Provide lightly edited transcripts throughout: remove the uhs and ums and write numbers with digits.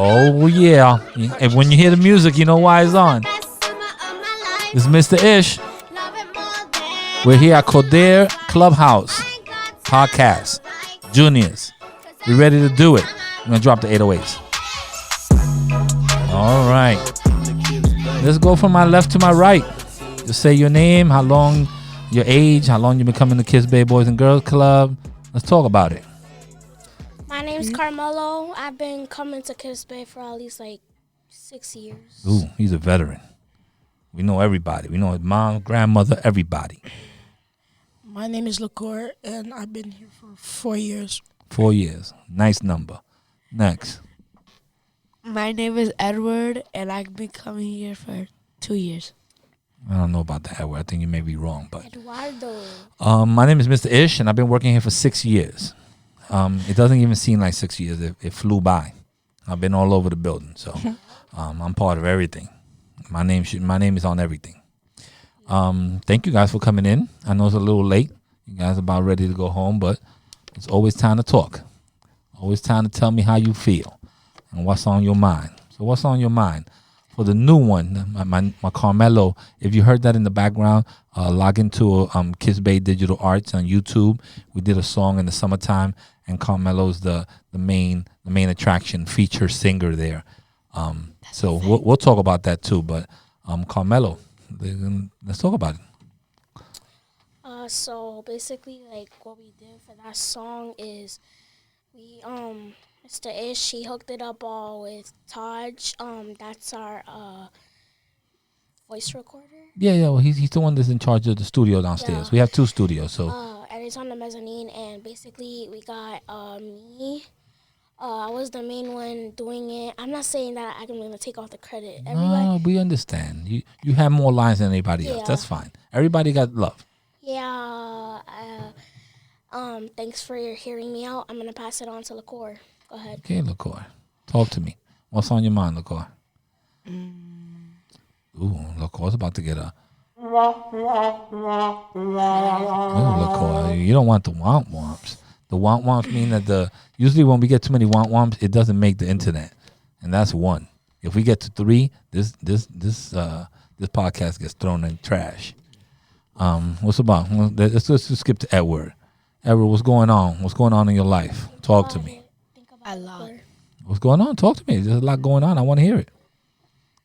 Oh, yeah. And when you hear the music, you know why it's on. This is Mr. Ish. We're here at Kodair Clubhouse Podcast. Juniors. We ready to do it. I'm going to drop the 808s. All right. Let's go from my left to my right. Just say your name, how long, your age, how long you've been coming to KIPS Bay Boys and Girls Club. Let's talk about it. My name's Carmelo. I've been coming to KIPS Bay for at least like 6 years. Ooh, he's a veteran. We know everybody. We know his mom, grandmother, everybody. My name is LaCour, and I've been here for 4 years. 4 years. Nice number. Next. My name is Edward, and I've been coming here for 2 years. I don't know about that, Edward. I think you may be wrong. But Eduardo. my name is Mr. Ish, and I've been working here for 6 years. It doesn't even seem like 6 years. It flew by. I've been all over the building, so I'm part of everything. My name is on everything. Thank you guys for coming in. I know it's a little late. You guys are about ready to go home, but it's always time to talk. Always time to tell me how you feel and what's on your mind. So what's on your mind? For the new one, my Carmelo, if you heard that in the background, log into KIPS Bay Digital Arts on YouTube. We did a song in the summertime, and Carmelo's the main attraction, feature singer there. So we'll talk about that too. But Carmelo, let's talk about it. So basically, like what we did for that song is we Mr. Ish, he hooked it up all with Taj. That's our voice recorder. Yeah. Well, he's the one that's in charge of the studio downstairs. Yeah. We have 2 studios, so. And it's on the mezzanine, and basically we got me. I was the main one doing it. I'm not saying that I'm going to take off the credit. No, we understand. You have more lines than anybody else. That's fine. Everybody got love. Yeah. Thanks for hearing me out. I'm going to pass it on to LaCour. Go ahead. Okay, LaCour. Talk to me. What's on your mind, LaCour? Ooh, LaCour's about to get a... Oh, LaCour, you don't want the womp-womps. The womp-womps mean that usually when we get too many womp-womps, it doesn't make the internet. And that's 1. If we get to 3, this podcast gets thrown in trash. What's about? Let's skip to Edward. Edward, what's going on? What's going on in your life? Talk to me. A lot. What's going on? Talk to me. There's a lot going on. I want to hear it.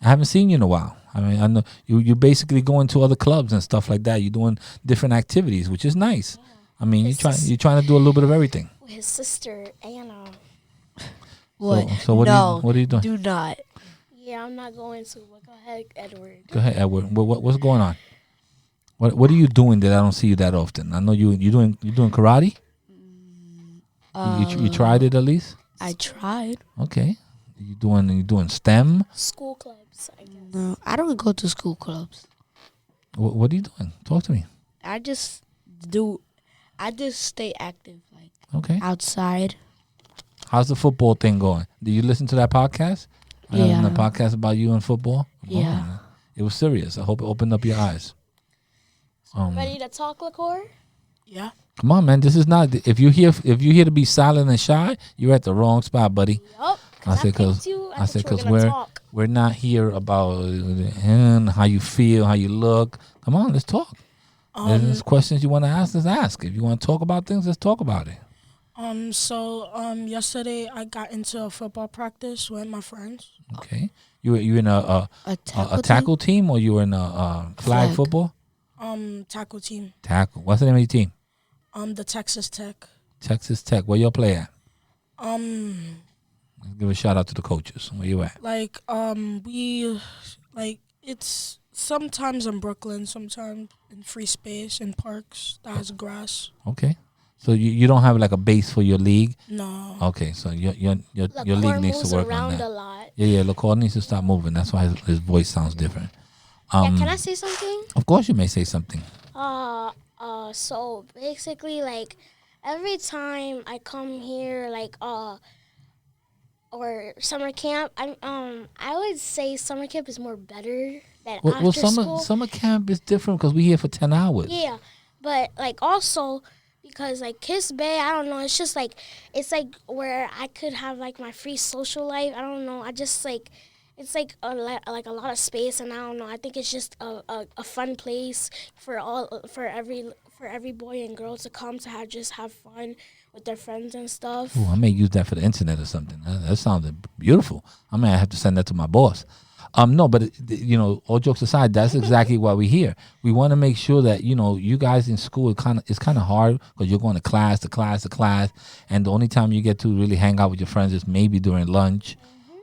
I haven't seen you in a while. I mean, I know you basically going to other clubs and stuff like that. You're doing different activities, which is nice. I mean, you're trying to do a little bit of everything. With his sister, Anna. What? So what are you doing? Do not. Yeah, I'm not going to. But go ahead, Edward. Go ahead, Edward. What's going on? What are you doing that I don't see you that often? I know you're doing karate. You tried it at least. I tried. Okay. You doing STEM? School clubs, I guess. No, I don't go to school clubs. What are you doing? Talk to me. I just stay active, like outside. How's the football thing going? Do you listen to that podcast? Yeah. The podcast about you and football? Yeah. Oh, it was serious. I hope it opened up your eyes. Ready to talk, LaCour? Yeah. Come on, man. This is not. If you're here to be silent and shy, you're at the wrong spot, buddy. Yup. I said because we're not here about how you feel, how you look. Come on, let's talk. There's questions you want to ask. Let's ask. If you want to talk about things, let's talk about it. So yesterday I got into a football practice with my friends. Okay. You in a tackle team or you were in a flag football? Tackle team. Tackle. What's the name of your team? The Texas Tech. Texas Tech. Where y'all play at? Let's give a shout out to the coaches. Where you at? It's sometimes in Brooklyn, sometimes in free space in parks that has grass. Okay. So you don't have like a base for your league? No. Okay, so your league needs to work on that. A lot. Yeah, LaCour needs to stop moving. That's why his voice sounds different. Can I say something? Of course you may say something. So basically, like, every time I come here, like, or summer camp, I would say summer camp is more better than after school. Summer camp is different because we're here for 10 hours. Yeah, but, like, also, because like Kiss Bay, I don't know. It's like where I could have like my free social life. I don't know. I just like it's like like a lot of space, and I don't know. I think it's just a fun place for every boy and girl to come to have fun with their friends and stuff. Ooh, I may use that for the internet or something. That sounds beautiful. I may have to send that to my boss. No, but all jokes aside, that's exactly why we're here. We want to make sure that you guys in school it's kind of hard because you're going to class, and the only time you get to really hang out with your friends is maybe during lunch.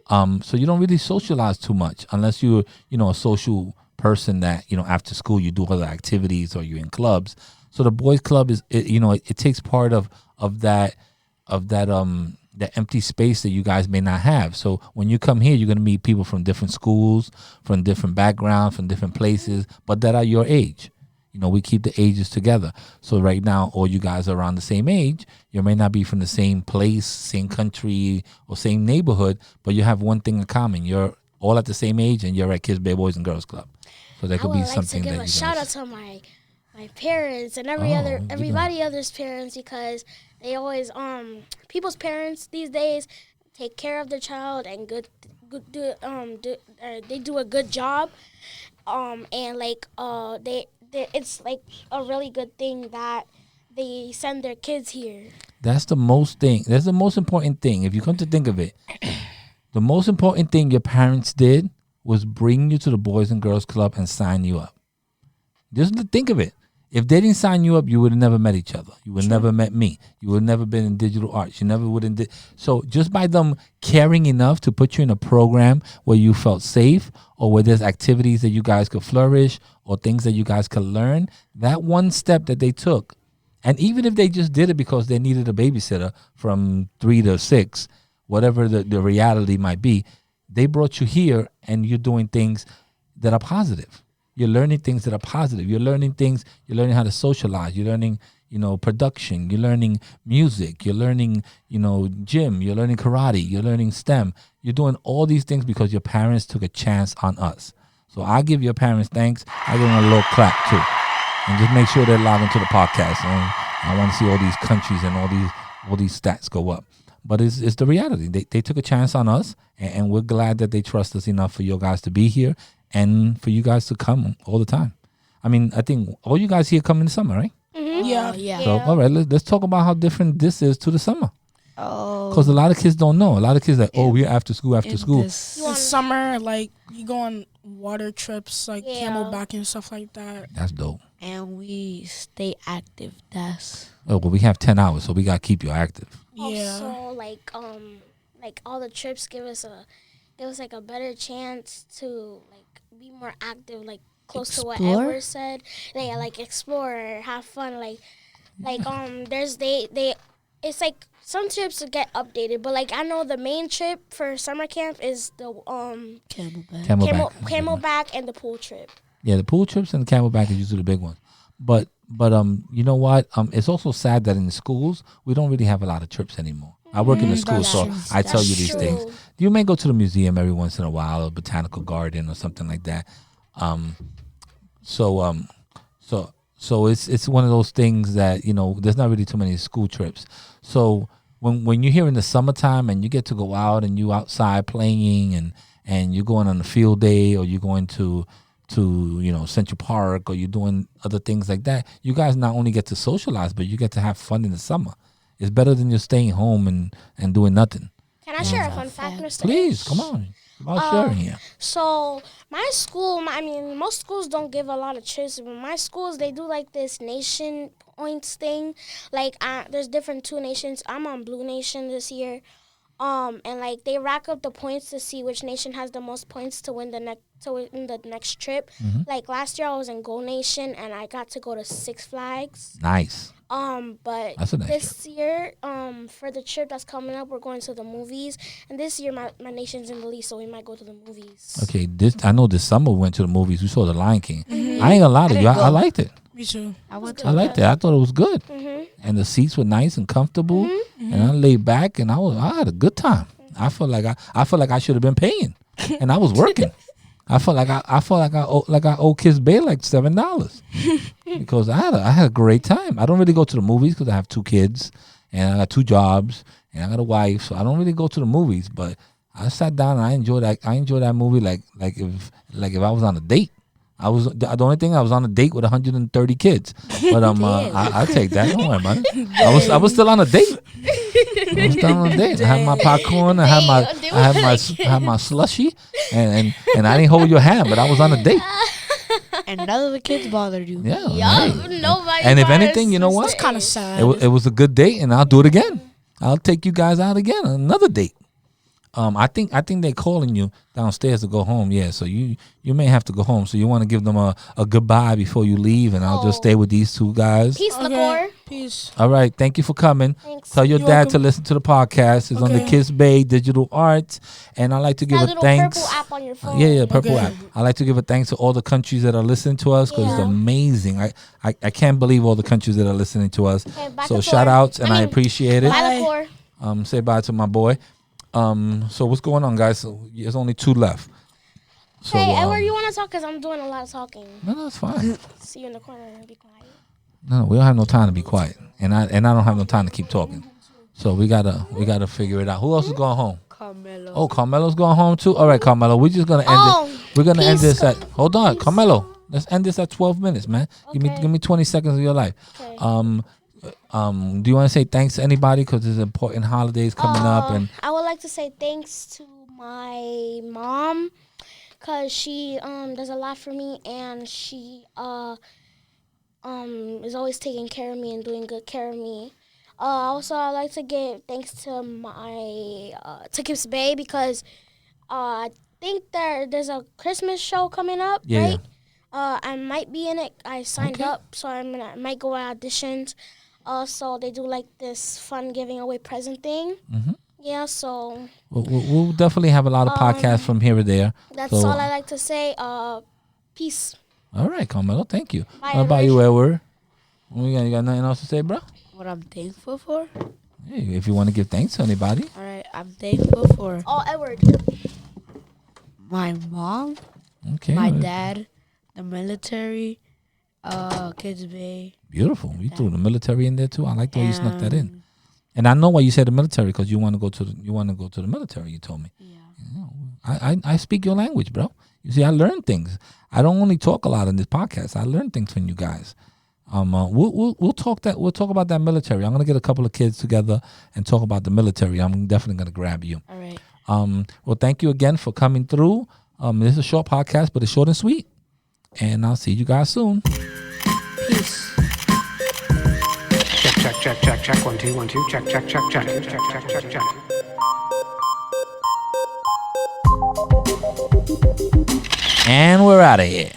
So you don't really socialize too much unless you're a social person that after school you do other activities or you're in clubs. So the boys club it takes part of that empty space that you guys may not have. So when you come here, you're going to meet people from different schools, from different backgrounds, from different places, but that are your age. We keep the ages together. So right now, all you guys are around the same age. You may not be from the same place, same country, or same neighborhood, but you have one thing in common. You're all at the same age, and you're at Kids Bay Boys and Girls Club. So that could be something that you guys... I would like to give a shout out to my parents and everybody other's parents, because they always people's parents these days take care of their child and they do a good job, and like it's like a really good thing that they send their kids here. That's the most important thing. If you come to think of it, the most important thing your parents did was bring you to the Boys and Girls Club and sign you up. Just think of it. If they didn't sign you up, you would have never met each other. You would have never met me. You would have never been in digital arts. You never would have. So just by them caring enough to put you in a program where you felt safe, or where there's activities that you guys could flourish, or things that you guys could learn, that one step that they took, and even if they just did it because they needed a babysitter from 3 to 6, whatever the reality might be, they brought you here, and you're doing things that are positive. You're learning things that are positive. You're learning how to socialize. You're learning, production. You're learning music. You're learning, gym. You're learning karate. You're learning STEM. You're doing all these things because your parents took a chance on us. So I give your parents thanks. I give them a little clap too. And just make sure they're logged into the podcast. And I want to see all these countries and all these stats go up. But it's the reality. They took a chance on us, and we're glad that they trust us enough for you guys to be here and for you guys to come all the time. I mean, I think all you guys here come in the summer, right? Mm-hmm. Yeah. So, all right, let's talk about how different this is to the summer. Oh. Because a lot of kids don't know. A lot of kids are like, we're after school. In summer, like, you go on water trips, like camelback and stuff like that. That's dope. And we stay active. Well, we have 10 hours, so we got to keep you active. Yeah. Also, like all the trips give us like a better chance to like be more active, like close to what Edward said. They like explore, have fun, like there's it's like some trips get updated, but like I know the main trip for summer camp is the camelback and the pool trip. Yeah, the pool trips and the camelback is usually the big ones. But you know what? It's also sad that in the schools we don't really have a lot of trips anymore. I work in the school, so I tell you these things. You may go to the museum every once in a while, or botanical garden or something like that. So it's one of those things that there's not really too many school trips. So when you're here in the summertime and you get to go out and you outside playing and you're going on a field day, or you're going to Central Park, or you're doing other things like that, you guys not only get to socialize, but you get to have fun in the summer. It's better than just staying home and doing nothing. Can I share a fun fact, Mr. Please, come on. About sharing here. So my school, most schools don't give a lot of trips, but my schools, they do like this nation points thing. Like there's different 2 nations. I'm on Blue Nation this year. And like they rack up the points to see which nation has the most points to win the next trip. Mm-hmm. Like last year I was in Gold Nation and I got to go to Six Flags. Nice. But this year, for the trip that's coming up, we're going to the movies. And this year my nation's in the lead, so we might go to the movies. Okay, I know this summer we went to the movies. We saw The Lion King. Mm-hmm. I ain't gonna lie to you, I liked it. Me too. I liked it. I thought it was good. Mm-hmm. And the seats were nice and comfortable. Mm-hmm. And I laid back and I had a good time. I felt like I should have been paying. And I was working. I felt like I owe Kids Bay like $7 because I had a great time. I don't really go to the movies because I have 2 kids and I got 2 jobs and I got a wife, so I don't really go to the movies. But I sat down and I enjoyed that movie like if I was on a date. I was the only thing I was on a date with 130 kids, but I take that. Don't worry about it. I was still on a date. I was still on a date. I had my popcorn. I had my slushy, and I didn't hold your hand, but I was on a date. And none of the kids bothered you. Yeah. Yup, nobody. And if anything, you know what? It's kind of sad. It was a good date, and I'll do it again. I'll take you guys out again on another date. I think they're calling you downstairs to go home. Yeah, so you may have to go home. So you want to give them a goodbye before you leave, and I'll just stay with these 2 guys. Peace, Okay. Lacor. Peace. All right, thank you for coming. Thanks. Tell your You're dad welcome. to listen to the podcast. It's on the Okay. Kids Bay Digital Arts, and I like to give That a little thanks. purple app on your phone. Yeah, purple Okay. app. I like to give a thanks to all the countries that are listening to us because it's Yeah. amazing. I can't believe all the countries that are listening to us. Okay, bye, So Lacor. shout outs, and I mean, appreciate it. Bye, Lacor. Say bye to my boy. So what's going on, guys? So there's only 2 left. So, Hey, Edward, you want to talk? Because I'm doing a lot of talking. no, it's fine. See you in the corner and be quiet. No, we don't have no time to be quiet, and I don't have no time to keep talking. So we gotta figure it out. Who else is going home? Carmelo. Oh, Carmelo's going home too. All right, Carmelo, we're just gonna end it. We're gonna end peace, this at. Hold on, peace. Carmelo. Let's end this at 12 minutes, man. Okay. Give me 20 seconds of your life. Okay. Do you want to say thanks to anybody because there's important holidays coming up and I would like to say thanks to my mom because she does a lot for me and she is always taking care of me and doing good care of me. Also, I'd like to give thanks to my to KIPS Bay because I think there's a Christmas show coming up, Yeah. right? I might be in it. I signed Okay. up, so I might go at auditions. So they do like this fun giving away present thing. Mhm. Yeah, so we'll definitely have a lot of podcasts from here or there. that's So- all I like to say. Peace. All right, Carmelo, thank you. Bye, What about you, Edward? You got nothing else to say, bro? What I'm thankful for? Hey, if you want to give thanks to anybody. All right, I'm thankful for Oh, Edward. my mom, Okay. my dad, the military, Kids Bay. Beautiful. You threw the military in there too. I like the way you snuck that in. And I know why you said the military because you want to go to the military. You told me. Yeah. I speak your language, bro. You see, I learn things. I don't only talk a lot in this podcast. I learn things from you guys. We'll talk about that military. I'm gonna get a couple of kids together and talk about the military. I'm definitely gonna grab you. All right. Well, thank you again for coming through. This is a short podcast, but it's short and sweet. And I'll see you guys soon. Peace. Check. 1 2 1 2. Check. And we're out of here.